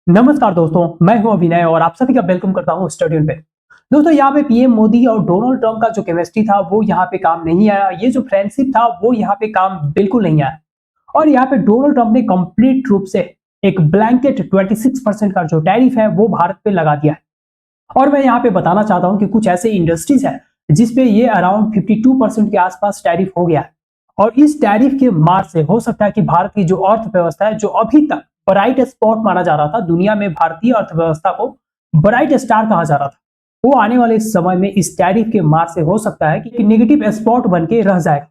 नमस्कार दोस्तों, मैं हूं अभिनय और आप सभी का वेलकम करता हूं स्टडी पे। दोस्तों, यहाँ पे पीएम मोदी और डोनाल्ड ट्रंप का जो केमिस्ट्री था वो यहाँ पे काम नहीं आया। ये जो फ्रेंडशिप था वो यहाँ पे काम बिल्कुल नहीं आया। और यहाँ पे डोनाल्ड ट्रंप ने कंप्लीट रूप से एक ब्लैंकेट 26% का जो टैरिफ है वो भारत पे लगा दिया है। और मैं यहाँ पे बताना चाहता हूँ कि कुछ ऐसे इंडस्ट्रीज है जिसपे ये अराउंड 52% के आसपास टैरिफ हो गया है। और इस टैरिफ के मार से हो सकता है कि भारत की जो अर्थव्यवस्था है, जो अभी तक ब्राइट स्पॉट माना जा रहा था दुनिया में, भारतीय अर्थव्यवस्था को ब्राइट स्टार कहा जा रहा था, वो आने वाले समय में इस टैरिफ के मार से हो सकता है कि नेगेटिव स्पॉट बन के रह जाएगा।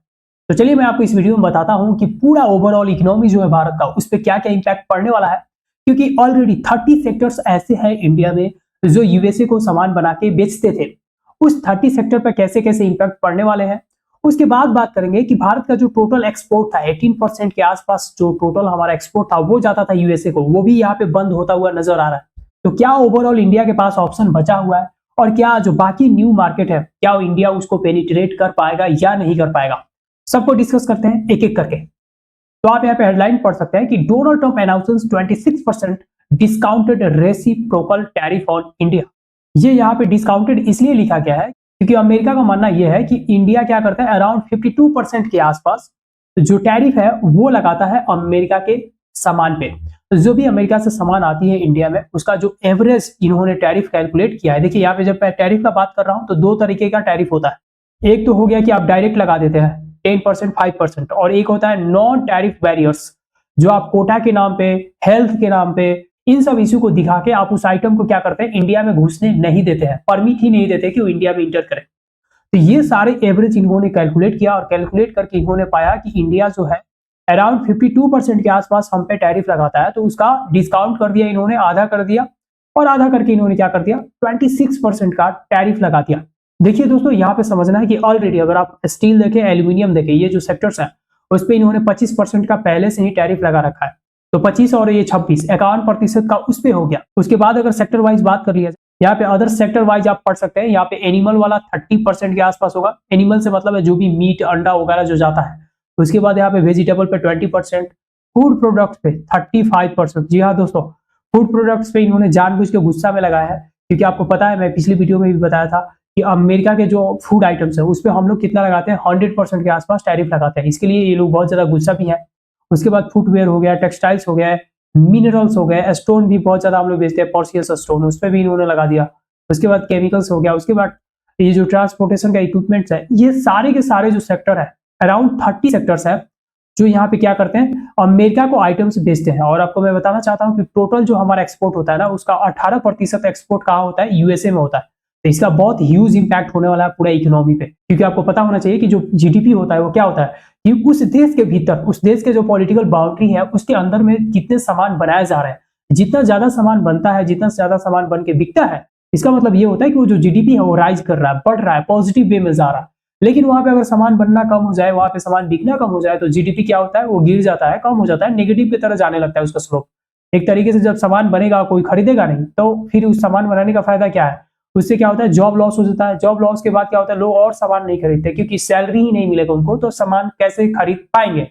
तो चलिए मैं आपको इस वीडियो में बताता हूं कि पूरा ओवरऑल इकोनॉमी जो है भारत का, उस पर क्या क्या इंपैक्ट पड़ने वाला है। क्योंकि ऑलरेडी 30 सेक्टर्स ऐसे हैं इंडिया में जो यूएसए को सामान बना के बेचते थे। उस 30 सेक्टर पर कैसे कैसे इंपैक्ट पड़ने वाले हैं, उसके बाद बात करेंगे कि भारत का जो टोटल एक्सपोर्ट था 18% के आसपास, जो टोटल हमारा एक्सपोर्ट था वो जाता था यूएसए को, वो भी यहाँ पे बंद होता हुआ नजर आ रहा है। तो क्या ओवरऑल इंडिया के पास ऑप्शन बचा हुआ है, और क्या जो बाकी न्यू मार्केट है क्या इंडिया उसको पेनिट्रेट कर पाएगा या नहीं कर पाएगा, सबको डिस्कस करते हैं एक एक करके। तो आप यहाँ पे हेडलाइन पढ़ सकते हैं कि Donald Trump announces 26% discounted reciprocal tariff on India. ये यहाँ पे डिस्काउंटेड इसलिए लिखा गया है क्योंकि अमेरिका का मानना यह है कि इंडिया क्या करता है, अराउंड 52% के आसपास जो टैरिफ है वो लगाता है अमेरिका के सामान पे। तो जो भी अमेरिका से सामान आती है इंडिया में, उसका जो एवरेज इन्होंने टैरिफ कैलकुलेट किया है। देखिए यहाँ पे जब मैं टैरिफ का बात कर रहा हूं तो दो तरीके का टैरिफ होता है। एक तो हो गया कि आप डायरेक्ट लगा देते हैं 10%, 5%, और एक होता है नॉन टैरिफ बैरियर्स, जो आप कोटा के नाम पे, हेल्थ के नाम पे, इन सब इश्यू को दिखा के आप उस आइटम को क्या करते हैं, इंडिया में घुसने नहीं देते हैं, परमिट ही नहीं देते कि वो इंडिया में इंटर करे। तो ये सारे एवरेज इन्होंने कैलकुलेट किया और कैलकुलेट करके इन्होंने पाया कि इंडिया जो है अराउंड 52% के आसपास हम पे टैरिफ लगाता है, तो उसका डिस्काउंट कर दिया इन्होंने, आधा कर दिया, और आधा करके इन्होंने क्या कर दिया, 26% का टैरिफ लगा दिया। देखिए दोस्तों, यहाँ पे समझना है कि ऑलरेडी अगर आप स्टील देखें, एल्यूमिनियम देखें, ये जो सेक्टर्स है उस पर इन्होंने 25% का पहले से ही टैरिफ लगा रखा है। तो 25 और ये 26, 51% का उस पे हो गया। उसके बाद अगर सेक्टर वाइज बात कर लिया जाए, यहाँ पे अदर सेक्टर वाइज आप पढ़ सकते हैं। यहाँ पे एनिमल वाला 30% के आसपास होगा। एनिमल से मतलब है जो भी मीट, अंडा वगैरह जो जाता है। उसके बाद यहाँ पे वेजिटेबल पे 20%, फूड प्रोडक्ट पे 35%। जी हाँ दोस्तों, फूड प्रोडक्ट्स पे इन्होंने जानबूझ के गुस्सा में लगाया है, क्योंकि आपको पता है, मैं पिछली वीडियो में भी बताया था कि अमेरिका के जो फूड आइटम्स है उस पर हम लोग कितना लगाते हैं, 100% के आसपास टैरिफ लगाते हैं। इसके लिए ये लोग बहुत ज्यादा गुस्सा भी है। उसके बाद फुटवेयर हो गया, टेक्सटाइल्स हो गया, मिनरल्स हो गए, स्टोन भी बहुत ज्यादा हम लोग बेचते हैं, पोर्सियस स्टोन, उस पर भी इन्होंने लगा दिया। उसके बाद केमिकल्स हो गया। उसके बाद ये जो ट्रांसपोर्टेशन का इक्विपमेंट्स है, ये सारे के सारे जो सेक्टर है, अराउंड 30 सेक्टर्स है जो यहाँ पे क्या करते हैं, अमेरिका को आइटम्स बेचते हैं। और आपको मैं बताना चाहता हूँ कि टोटल जो हमारा एक्सपोर्ट होता है ना, उसका 18% एक्सपोर्ट कहाँ होता है, यूएसए में होता है। तो इसका बहुत ह्यूज इंपैक्ट होने वाला है पूरा इकोनॉमी पे, क्योंकि आपको पता होना चाहिए कि जो जीडीपी होता है वो क्या होता है कि उस देश के भीतर, उस देश के जो पॉलिटिकल बाउंड्री है उसके अंदर में कितने सामान बनाए जा रहे हैं। जितना ज्यादा सामान बनता है, जितना ज्यादा सामान बन के बिकता है, इसका मतलब ये होता है कि वो जो जीडीपी है वो राइज कर रहा है, बढ़ रहा है, पॉजिटिव वे में जा रहा है। लेकिन वहां पे अगर सामान बनना कम हो जाए, वहां पे सामान बिकना कम हो जाए, तो जीडीपी क्या होता है, वो गिर जाता है, कम हो जाता है, नेगेटिव की तरह जाने लगता है उसका स्लोप। एक तरीके से जब सामान बनेगा कोई खरीदेगा नहीं, तो फिर उस सामान बनाने का फायदा क्या है, उससे क्या होता है, जॉब लॉस हो जाता है। जॉब लॉस के बाद क्या होता है, लोग और सामान नहीं खरीदते, क्योंकि सैलरी ही नहीं मिलेगा उनको, तो सामान कैसे खरीद पाएंगे।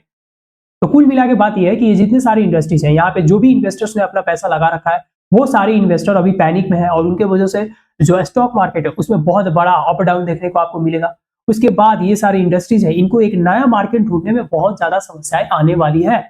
तो कुल मिला के बात यह है कि ये जितने सारे इंडस्ट्रीज हैं, यहाँ पे जो भी इन्वेस्टर्स ने अपना पैसा लगा रखा है, वो सारे इन्वेस्टर अभी पैनिक में है, और उनके वजह से जो स्टॉक मार्केट है उसमें बहुत बड़ा अप डाउन देखने को आपको मिलेगा। उसके बाद ये सारी इंडस्ट्रीज है, इनको एक नया मार्केट ढूंढने में बहुत ज्यादा समस्याएं आने वाली है।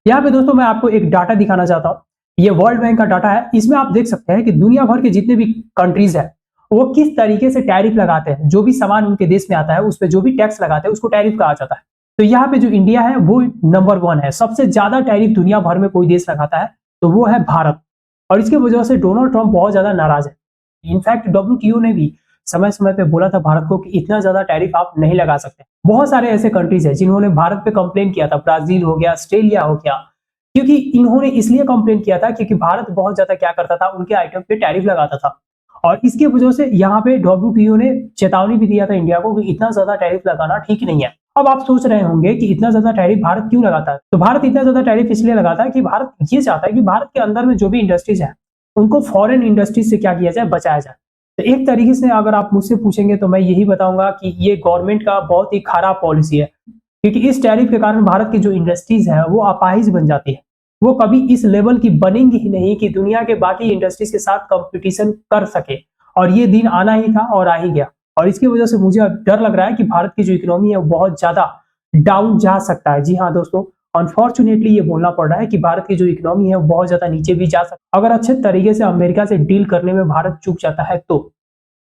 यहाँ पे दोस्तों मैं आपको एक डाटा दिखाना चाहता हूँ। ये वर्ल्ड बैंक का डाटा है। इसमें आप देख सकते हैं कि दुनिया भर के जितने भी कंट्रीज है वो किस तरीके से टैरिफ लगाते हैं। जो भी सामान उनके देश में आता है उस पर जो भी टैक्स लगाते हैं उसको टैरिफ कहा जाता है। तो यहाँ पे जो इंडिया है वो नंबर 1 है। सबसे ज्यादा टैरिफ दुनिया भर में कोई देश लगाता है तो वो है भारत। और इसके वजह से डोनाल्ड ट्रंप बहुत ज्यादा नाराज है। इनफैक्ट डब्ल्यूटीओ ने भी समय समय पे बोला था भारत को कि इतना ज्यादा टैरिफ आप नहीं लगा सकते। बहुत सारे ऐसे कंट्रीज है जिन्होंने भारत पे कंप्लेन किया था, ब्राजील हो गया, ऑस्ट्रेलिया हो गया, क्योंकि इन्होंने इसलिए कंप्लेन किया था क्योंकि भारत बहुत ज्यादा क्या करता था, उनके आइटम पे टैरिफ लगाता था। और इसके वजह से यहाँ पे डब्ल्यूटीओ ने चेतावनी भी दिया था इंडिया को कि इतना ज्यादा टैरिफ लगाना ठीक नहीं है। अब आप सोच रहे होंगे कि इतना ज्यादा टैरिफ भारत क्यों लगाता है। तो भारत इतना ज्यादा टैरिफ इसलिए लगाता है कि भारत ये चाहता है कि भारत के अंदर में जो भी इंडस्ट्रीज है उनको फॉरेन इंडस्ट्रीज से क्या किया जाए, बचाया जाए। तो एक तरीके से अगर आप मुझसे पूछेंगे तो मैं यही बताऊंगा कि ये गवर्नमेंट का बहुत ही खराब पॉलिसी है, क्योंकि इस टैरिफ के कारण भारत की जो इंडस्ट्रीज है वो अपाहिज बन जाती है। वो कभी इस लेवल की बनेंगी ही नहीं कि दुनिया के बाकी इंडस्ट्रीज के साथ कंपटीशन कर सके। और ये दिन आना ही था और आ ही गया। और इसकी वजह से मुझे अब डर लग रहा है कि भारत की जो इकोनॉमी है वो बहुत ज्यादा डाउन जा सकता है। जी हाँ दोस्तों, अनफॉर्चुनेटली ये बोलना पड़ रहा है कि भारत की जो इकोनॉमी है वो बहुत ज्यादा नीचे भी जा सकता है अगर अच्छे तरीके से अमेरिका से डील करने में भारत चूक जाता है तो।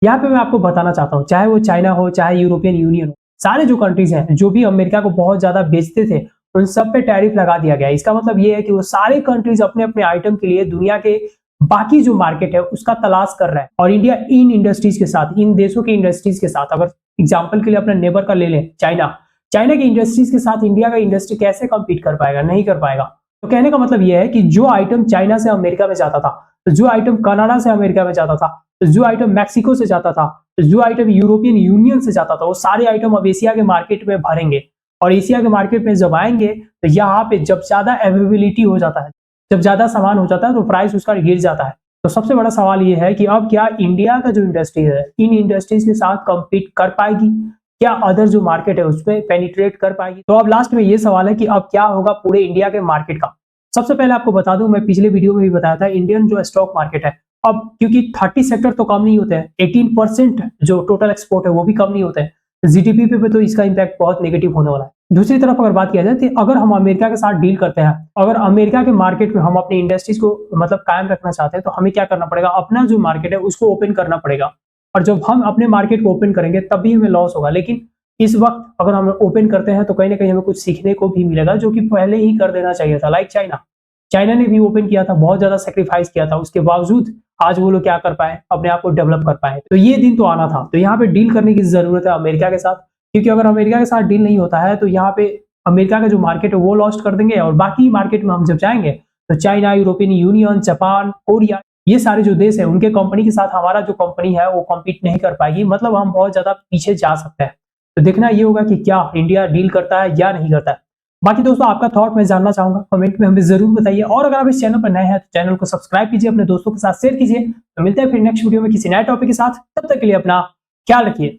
यहाँ पे मैं आपको बताना चाहता हूँ, चाहे वो चाइना हो, चाहे यूरोपियन यूनियन हो, सारे जो कंट्रीज हैं जो भी अमेरिका को बहुत ज्यादा बेचते थे, उन सब पे टैरिफ लगा दिया गया। इसका मतलब ये है कि वो सारे कंट्रीज अपने अपने आइटम के लिए दुनिया के बाकी जो मार्केट है उसका तलाश कर रहा है। और इंडिया इन इंडस्ट्रीज के साथ, इन देशों की इंडस्ट्रीज के साथ, अगर एग्जाम्पल के लिए अपने नेबर का ले लें चाइना, चाइना की इंडस्ट्रीज के साथ इंडिया का इंडस्ट्री कैसे कम्पीट कर पाएगा? नहीं कर पाएगा। तो कहने का मतलब यह है कि जो आइटम चाइना से अमेरिका में जाता था, जो आइटम कनाडा से अमेरिका में जाता था, जो आइटम मैक्सिको से जाता था, जो आइटम यूरोपियन यूनियन से जाता था, वो सारे आइटम अब एशिया के मार्केट में भरेंगे। और एशिया के मार्केट में जब आएंगे तो यहाँ पे जब ज्यादा अवेलेबिलिटी हो जाता है, जब ज्यादा सामान हो जाता है तो प्राइस उसका गिर जाता है। तो सबसे बड़ा सवाल ये है कि अब क्या इंडिया का जो इंडस्ट्री है इन इंडस्ट्रीज के साथ कम्पीट कर पाएगी? क्या अदर जो मार्केट है उसमें पेनिट्रेट कर पाएगी? तो अब लास्ट में ये सवाल है कि अब क्या होगा पूरे इंडिया के मार्केट का। सबसे पहले आपको बता दूं, मैं पिछले वीडियो में भी बताया था, इंडियन जो स्टॉक मार्केट है अब क्योंकि 30 सेक्टर तो कम नहीं होते हैं, 18% जो टोटल एक्सपोर्ट है वो भी कम नहीं होते हैं, जीडीपी पे तो इसका इंपैक्ट बहुत नेगेटिव होने वाला है। दूसरी तरफ अगर बात किया जाए तो अगर हम अमेरिका के साथ डील करते हैं, अगर अमेरिका के मार्केट में हम अपनी इंडस्ट्रीज को मतलब कायम रखना चाहते हैं तो हमें क्या करना पड़ेगा? अपना जो मार्केट है उसको ओपन करना पड़ेगा। और जब हम अपने मार्केट को ओपन करेंगे तब भी हमें लॉस होगा। लेकिन इस वक्त अगर हम ओपन करते हैं तो कहीं ना कहीं हमें कुछ सीखने को भी मिलेगा, जो कि पहले ही कर देना चाहिए था। लाइक चाइना, चाइना ने भी ओपन किया था, बहुत ज्यादा सेक्रीफाइस किया था, उसके बावजूद आज वो लोग क्या कर पाए? अपने आप को डेवलप कर पाए। तो ये दिन तो आना था। तो यहाँ पे डील करने की जरूरत है अमेरिका के साथ, क्योंकि अगर अमेरिका के साथ डील नहीं होता है तो यहाँ पे अमेरिका का जो मार्केट है वो लॉस्ट कर देंगे। और बाकी मार्केट में हम जब जाएंगे तो China, European union, Japan, Korea, ये सारे जो देश है उनके कंपनी के साथ हमारा जो कंपनी है वो कम्पीट नहीं कर पाएगी। मतलब हम बहुत ज्यादा पीछे जा सकते हैं। तो देखना ये होगा कि क्या इंडिया डील करता है या नहीं करता है। बाकी दोस्तों आपका थॉट मैं जानना चाहूंगा, कमेंट में हमें जरूर बताइए। और अगर आप इस चैनल पर नए हैं तो चैनल को सब्सक्राइब कीजिए, अपने दोस्तों के साथ शेयर कीजिए। तो मिलते हैं फिर नेक्स्ट वीडियो में किसी नए टॉपिक के साथ। तब तक के लिए अपना ख्याल रखिए।